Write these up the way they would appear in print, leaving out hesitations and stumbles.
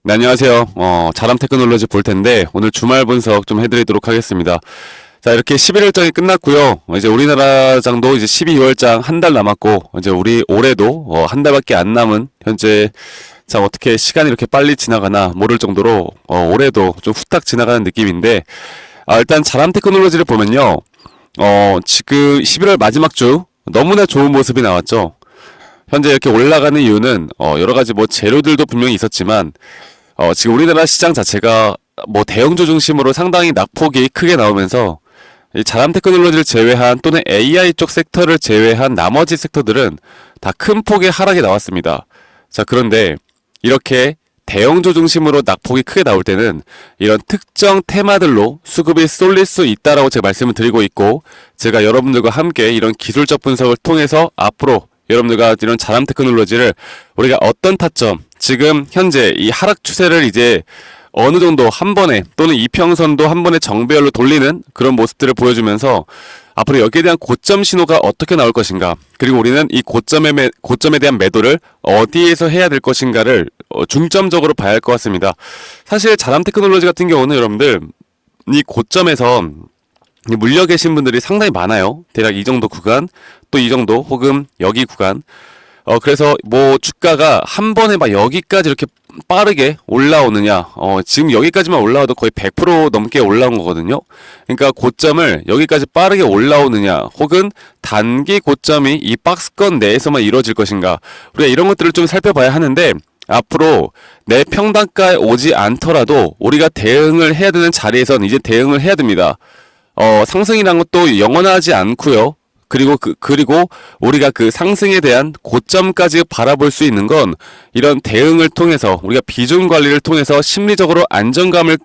네, 안녕하세요. 자람 테크놀로지 볼 텐데, 오늘 주말 분석 좀 해드리도록 하겠습니다. 자, 이렇게 11월장이 끝났고요. 이제 우리나라장도 이제 12월장 한 달 남았고, 이제 우리 올해도 한 달밖에 안 남은 현재, 자, 어떻게 시간이 이렇게 빨리 지나가나 모를 정도로, 올해도 좀 후딱 지나가는 느낌인데, 일단 자람 테크놀로지를 보면요. 지금 11월 마지막 주, 너무나 좋은 모습이 나왔죠. 현재 이렇게 올라가는 이유는 여러 가지 뭐 재료들도 분명히 있었지만 지금 우리나라 시장 자체가 뭐 대형주 중심으로 상당히 낙폭이 크게 나오면서 이 자람 테크놀로지를 제외한 또는 AI 쪽 섹터를 제외한 나머지 sek터들은 다 큰 폭의 하락이 나왔습니다. 자, 그런데 이렇게 대형주 중심으로 낙폭이 크게 나올 때는 이런 특정 테마들로 수급이 쏠릴 수 있다라고 제가 말씀을 드리고 있고, 제가 여러분들과 함께 이런 기술적 분석을 통해서 앞으로 여러분들과 이런 자람 테크놀로지를 우리가 어떤 타점, 지금 현재 이 하락 추세를 이제 어느 정도 한 번에 또는 이평선도 한 번에 정배열로 돌리는 그런 모습들을 보여주면서 앞으로 여기에 대한 고점 신호가 어떻게 나올 것인가, 그리고 우리는 이 고점에 대한 매도를 어디에서 해야 될 것인가를 중점적으로 봐야 할 것 같습니다. 사실 자람 테크놀로지 같은 경우는 여러분들 이 고점에서 물려 계신 분들이 상당히 많아요. 대략 이 정도 구간, 또 이 정도 혹은 여기 구간. 그래서 뭐 주가가 한 번에 막 여기까지 이렇게 빠르게 올라오느냐, 지금 여기까지만 올라와도 거의 100% 넘게 올라온 거거든요. 그러니까 고점을 여기까지 빠르게 올라오느냐, 혹은 단기 고점이 이 박스권 내에서만 이루어질 것인가, 우리가 이런 것들을 좀 살펴봐야 하는데, 앞으로 내 평단가에 오지 않더라도 우리가 대응을 해야 되는 자리에선 이제 대응을 해야 됩니다. 상승이란 것도 영원하지 않고요. 그리고 우리가 그 상승에 대한 고점까지 바라볼 수 있는 건 이런 대응을 통해서, 우리가 비중 관리를 통해서 심리적으로 안정감을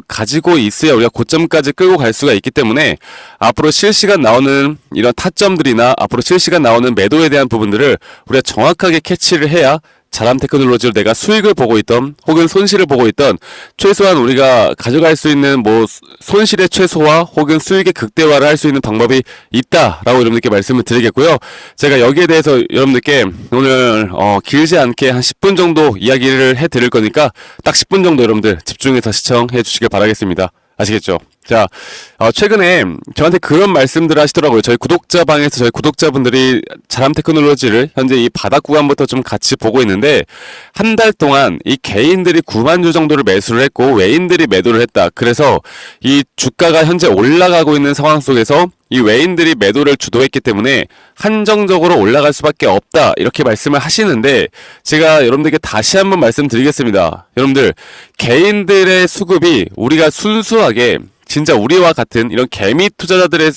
가지고 있어야 우리가 고점까지 끌고 갈 수가 있기 때문에, 앞으로 실시간 나오는 이런 타점들이나 앞으로 실시간 나오는 매도에 대한 부분들을 우리가 정확하게 캐치를 해야 자람 테크놀로지로 내가 수익을 보고 있던 혹은 손실을 보고 있던, 최소한 우리가 가져갈 수 있는 뭐 손실의 최소화 혹은 수익의 극대화를 할 수 있는 방법이 있다라고 여러분들께 말씀을 드리겠고요. 제가 여기에 대해서 여러분들께 오늘 길지 않게 한 10분 정도 이야기를 해드릴 거니까 딱 10분 정도 여러분들 집중해서 시청해 주시길 바라겠습니다. 아시겠죠? 자, 최근에 저한테 그런 말씀들을 하시더라고요. 저희 구독자 방에서 저희 구독자분들이 자람 테크놀로지를 현재 이 바닥 구간부터 좀 같이 보고 있는데, 한 달 동안 이 개인들이 9만 주 정도를 매수를 했고 외인들이 매도를 했다. 그래서 이 주가가 현재 올라가고 있는 상황 속에서 이 외인들이 매도를 주도했기 때문에 한정적으로 올라갈 수밖에 없다, 이렇게 말씀을 하시는데, 제가 여러분들께 다시 한번 말씀드리겠습니다. 여러분들, 개인들의 수급이 우리가 순수하게 진짜 우리와 같은 이런 개미 투자자들의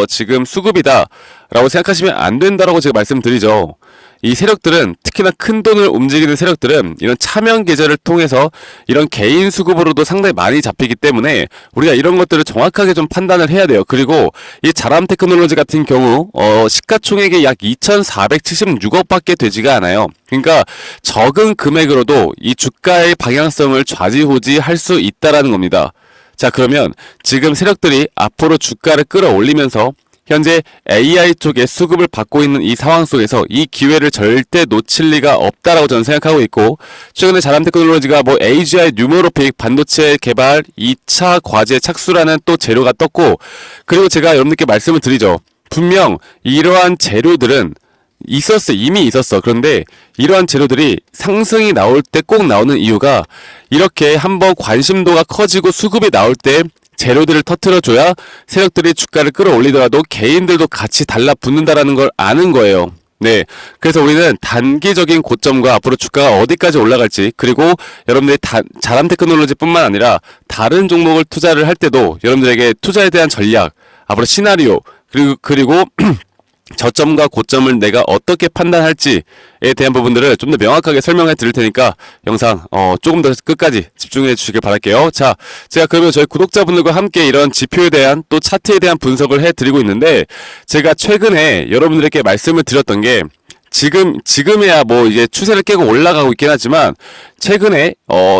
지금 수급이다라고 생각하시면 안 된다라고 제가 말씀드리죠. 이 세력들은, 특히나 큰 돈을 움직이는 세력들은 이런 차명 계좌를 통해서 이런 개인 수급으로도 상당히 많이 잡히기 때문에 우리가 이런 것들을 정확하게 좀 판단을 해야 돼요. 그리고 이 자람 테크놀로지 같은 경우 시가총액이 약 2,476억밖에 되지가 않아요. 그러니까 적은 금액으로도 이 주가의 방향성을 좌지우지할 수 있다라는 겁니다. 자, 그러면 지금 세력들이 앞으로 주가를 끌어올리면서 현재 AI 쪽에 수급을 받고 있는 이 상황 속에서 이 기회를 절대 놓칠 리가 없다라고 저는 생각하고 있고, 최근에 자람 테크놀로지가 뭐 AGI 뉴머로픽 반도체 개발 2차 과제 착수라는 또 재료가 떴고, 그리고 제가 여러분들께 말씀을 드리죠. 분명 이러한 재료들은 이미 있었어. 그런데 이러한 재료들이 상승이 나올 때 꼭 나오는 이유가, 이렇게 한번 관심도가 커지고 수급이 나올 때 재료들을 터트려줘야 세력들이 주가를 끌어올리더라도 개인들도 같이 달라붙는다라는 걸 아는 거예요. 네. 그래서 우리는 단기적인 고점과 앞으로 주가가 어디까지 올라갈지, 그리고 여러분들이 자람 테크놀로지 뿐만 아니라 다른 종목을 투자를 할 때도 여러분들에게 투자에 대한 전략, 앞으로 시나리오, 그리고 저점과 고점을 내가 어떻게 판단할지에 대한 부분들을 좀 더 명확하게 설명해 드릴 테니까 영상 조금 더 끝까지 집중해 주시길 바랄게요. 자, 제가 그러면 저희 구독자분들과 함께 이런 지표에 대한 또 차트에 대한 분석을 해 드리고 있는데, 제가 최근에 여러분들에게 말씀을 드렸던 게, 지금이야 뭐 이제 추세를 깨고 올라가고 있긴 하지만, 최근에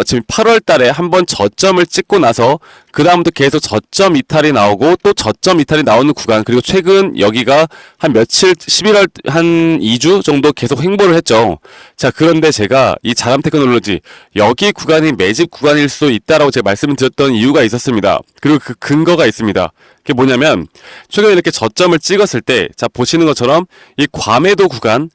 지금 8월 달에 한번 저점을 찍고 나서 그 다음부터 계속 저점 이탈이 나오고 또 저점 이탈이 나오는 구간, 그리고 최근 여기가 한 며칠 11월 한 2주 정도 계속 횡보를 했죠. 자, 그런데 제가 이 자람 테크놀로지 여기 구간이 매집 구간일 수 있다라고 제가 말씀을 드렸던 이유가 있었습니다. 그리고 그 근거가 있습니다. 그게 뭐냐면 최근에 이렇게 저점을 찍었을 때, 자, 보시는 것처럼 이 과매도 구간,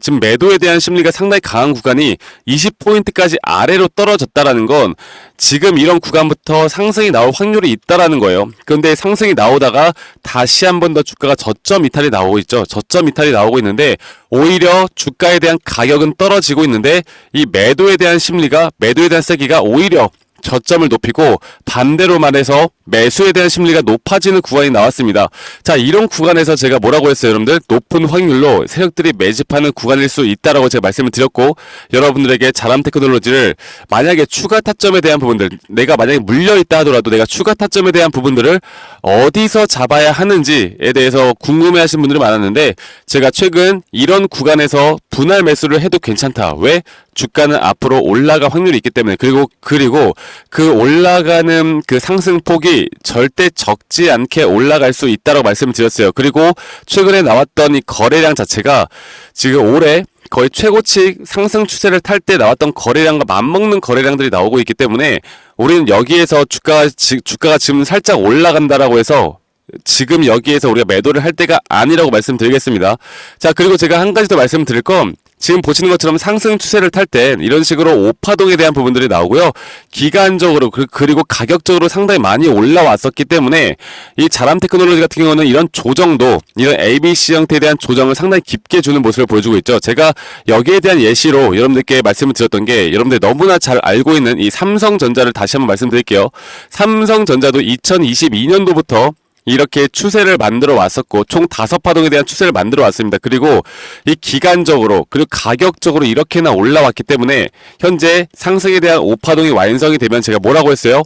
지금 매도에 대한 심리가 상당히 강한 구간이 20포인트까지 아래로 떨어졌다라는 건 지금 이런 구간부터 상승이 나올 확률이 있다라는 거예요. 그런데 상승이 나오다가 다시 한 번 더 주가가 저점 이탈이 나오고 있죠. 저점 이탈이 나오고 있는데 오히려 주가에 대한 가격은 떨어지고 있는데 이 매도에 대한 심리가, 매도에 대한 세기가 오히려 저점을 높이고 반대로 말해서 매수에 대한 심리가 높아지는 구간이 나왔습니다. 자, 이런 구간에서 제가 뭐라고 했어요, 여러분들? 높은 확률로 세력들이 매집하는 구간일 수 있다라고 제가 말씀을 드렸고, 여러분들에게 자람 테크놀로지를 만약에 추가 타점에 대한 부분들, 내가 만약에 물려있다 하더라도 내가 추가 타점에 대한 부분들을 어디서 잡아야 하는지에 대해서 궁금해하시는 분들이 많았는데, 제가 최근 이런 구간에서 분할 매수를 해도 괜찮다. 왜? 주가는 앞으로 올라갈 확률이 있기 때문에. 그리고 그 올라가는 그 상승폭이 절대 적지 않게 올라갈 수 있다고 말씀을 드렸어요. 그리고 최근에 나왔던 이 거래량 자체가 지금 올해 거의 최고치 상승 추세를 탈 때 나왔던 거래량과 맞먹는 거래량들이 나오고 있기 때문에 우리는 여기에서 주가가 지금 살짝 올라간다라고 해서 지금 여기에서 우리가 매도를 할 때가 아니라고 말씀드리겠습니다. 자, 그리고 제가 한 가지 더 말씀드릴 건, 지금 보시는 것처럼 상승 추세를 탈 땐 이런 식으로 오파동에 대한 부분들이 나오고요. 기간적으로 그리고 가격적으로 상당히 많이 올라왔었기 때문에 이 자람 테크놀로지 같은 경우는 이런 조정도, 이런 ABC 형태에 대한 조정을 상당히 깊게 주는 모습을 보여주고 있죠. 제가 여기에 대한 예시로 여러분들께 말씀을 드렸던 게, 여러분들 너무나 잘 알고 있는 이 삼성전자를 다시 한번 말씀드릴게요. 삼성전자도 2022년도부터 이렇게 추세를 만들어 왔었고, 총 5파동에 대한 추세를 만들어 왔습니다. 그리고 이 기간적으로, 그리고 가격적으로 이렇게나 올라왔기 때문에 현재 상승에 대한 5파동이 완성이 되면 제가 뭐라고 했어요?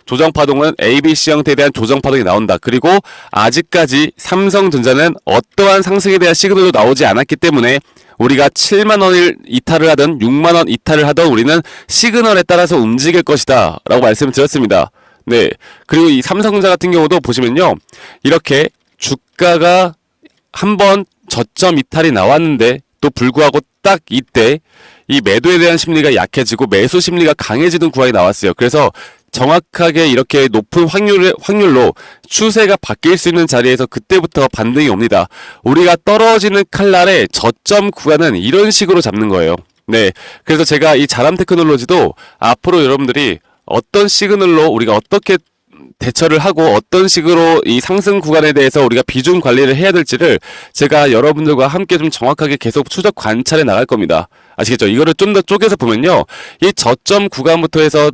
조정파동은 ABC 형태에 대한 조정파동이 나온다. 그리고 아직까지 삼성전자는 어떠한 상승에 대한 시그널도 나오지 않았기 때문에 우리가 7만원을 이탈을 하든 6만원 이탈을 하든 우리는 시그널에 따라서 움직일 것이다 라고 말씀을 드렸습니다. 네. 그리고 이 삼성전자 같은 경우도 보시면요, 이렇게 주가가 한번 저점 이탈이 나왔는데 또 불구하고 딱 이때 이 매도에 대한 심리가 약해지고 매수 심리가 강해지는 구간이 나왔어요. 그래서 정확하게 이렇게 높은 확률로 추세가 바뀔 수 있는 자리에서 그때부터 반등이 옵니다. 우리가 떨어지는 칼날의 저점 구간은 이런 식으로 잡는 거예요. 네. 그래서 제가 이 자람 테크놀로지도 앞으로 여러분들이 어떤 시그널로 우리가 어떻게 대처를 하고 어떤 식으로 이 상승 구간에 대해서 우리가 비중 관리를 해야 될지를 제가 여러분들과 함께 좀 정확하게 계속 추적 관찰해 나갈 겁니다. 아시겠죠? 이거를 좀 더 쪼개서 보면요, 이 저점 구간부터 해서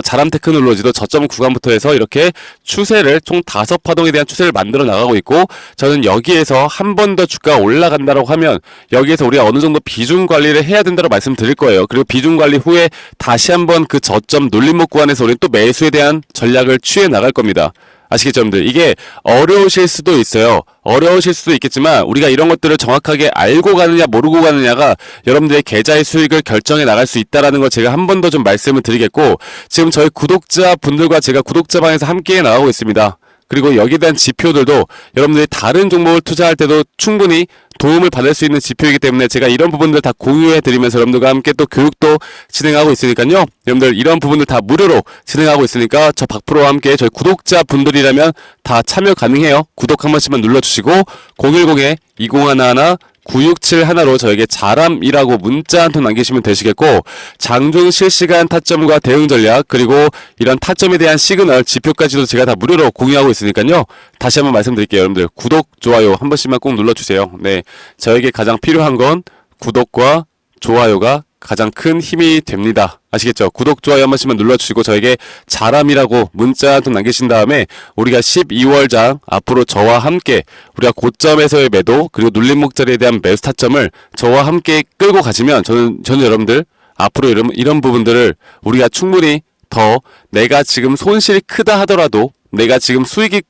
자람 테크놀로지도 저점 구간부터 해서 이렇게 추세를 총 5파동에 대한 추세를 만들어 나가고 있고, 저는 여기에서 한 번 더 주가가 올라간다고 하면 여기에서 우리가 어느 정도 비중 관리를 해야 된다고 말씀드릴 거예요. 그리고 비중 관리 후에 다시 한번 그 저점 눌림목 구간에서 우리는 또 매수에 대한 전략을 취해 나갈 겁니다. 아시겠죠, 여러분들? 이게 어려우실 수도 있어요. 어려우실 수도 있겠지만 우리가 이런 것들을 정확하게 알고 가느냐 모르고 가느냐가 여러분들의 계좌의 수익을 결정해 나갈 수 있다라는 걸 제가 한 번 더 좀 말씀을 드리겠고, 지금 저희 구독자분들과 제가 구독자방에서 함께 나가고 있습니다. 그리고 여기에 대한 지표들도 여러분들이 다른 종목을 투자할 때도 충분히 도움을 받을 수 있는 지표이기 때문에 제가 이런 부분들 다 공유해 드리면서 여러분들과 함께 또 교육도 진행하고 있으니까요. 여러분들 이런 부분들 다 무료로 진행하고 있으니까 저 박프로와 함께 저희 구독자분들이라면 다 참여 가능해요. 구독 한 번씩만 눌러주시고 010-2011 9671로 저에게 자람이라고 문자 한 통 남기시면 되시겠고, 장중 실시간 타점과 대응 전략, 그리고 이런 타점에 대한 시그널, 지표까지도 제가 다 무료로 공유하고 있으니까요. 다시 한번 말씀드릴게요. 여러분들 구독, 좋아요 한 번씩만 꼭 눌러주세요. 네, 저에게 가장 필요한 건 구독과 좋아요가 가장 큰 힘이 됩니다. 아시겠죠? 구독, 좋아요 한 번씩만 눌러주시고 저에게 자람이라고 문자 한 통 남기신 다음에 우리가 12월장 앞으로 저와 함께 우리가 고점에서의 매도 그리고 눌림목 자리에 대한 매수 타점을 저와 함께 끌고 가시면 저는 여러분들 앞으로 이런 부분들을 우리가 충분히 더, 내가 지금 손실이 크다 하더라도, 내가 지금 수익이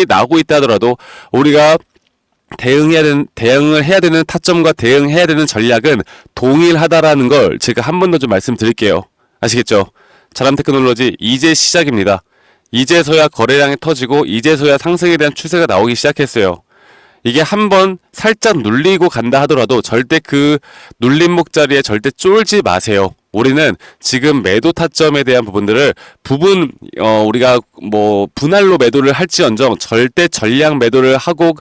나고 있다 하더라도 우리가 대응을 해야 되는 타점과 대응해야 되는 전략은 동일하다라는 걸 제가 한 번 더 좀 말씀드릴게요. 아시겠죠? 자람 테크놀로지 이제 시작입니다. 이제서야 거래량이 터지고 이제서야 상승에 대한 추세가 나오기 시작했어요. 이게 한번 살짝 눌리고 간다 하더라도 절대 그 눌림목 자리에 절대 쫄지 마세요. 우리는 지금 매도 타점에 대한 부분들을 우리가 뭐 분할로 매도를 할지언정 절대 전량 매도를 하고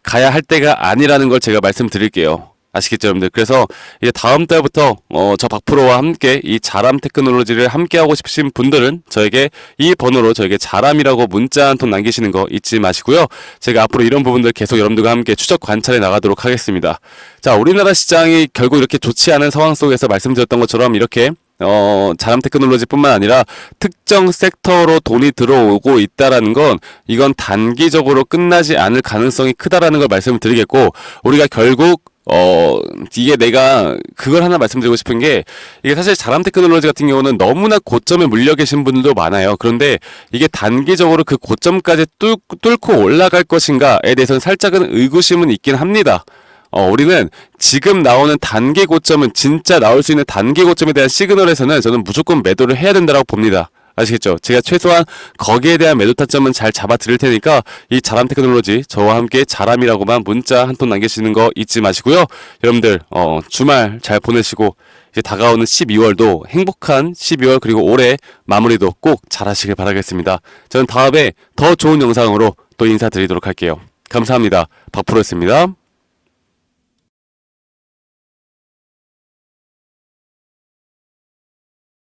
가야 할 때가 아니라는 걸 제가 말씀드릴게요. 아시겠죠, 여러분들? 그래서 이제 다음 달부터 저 박프로와 함께 이 자람 테크놀로지를 함께 하고 싶으신 분들은 저에게 이 번호로 저에게 자람이라고 문자 한 통 남기시는 거 잊지 마시고요. 제가 앞으로 이런 부분들 계속 여러분들과 함께 추적 관찰해 나가도록 하겠습니다. 자, 우리나라 시장이 결국 이렇게 좋지 않은 상황 속에서 말씀드렸던 것처럼 이렇게 자람 테크놀로지뿐만 아니라 특정 섹터로 돈이 들어오고 있다라는 건 이건 단기적으로 끝나지 않을 가능성이 크다라는 걸 말씀을 드리겠고, 우리가 결국 이게 내가 그걸 하나 말씀드리고 싶은 게, 이게 사실 자람 테크놀로지 같은 경우는 너무나 고점에 물려 계신 분들도 많아요. 그런데 이게 단기적으로 그 고점까지 뚫고 올라갈 것인가에 대해서는 살짝은 의구심은 있긴 합니다. 우리는 지금 나오는 단기 고점은 진짜 나올 수 있는 단기 고점에 대한 시그널에서는 저는 무조건 매도를 해야 된다고 봅니다. 아시겠죠? 제가 최소한 거기에 대한 매도 타점은 잘 잡아 드릴 테니까 이 자람 테크놀로지 저와 함께 자람이라고만 문자 한 통 남기시는 거 잊지 마시고요. 여러분들 주말 잘 보내시고 이제 다가오는 12월도 행복한 12월 그리고 올해 마무리도 꼭 잘 하시길 바라겠습니다. 저는 다음에 더 좋은 영상으로 또 인사드리도록 할게요. 감사합니다. 박프로였습니다.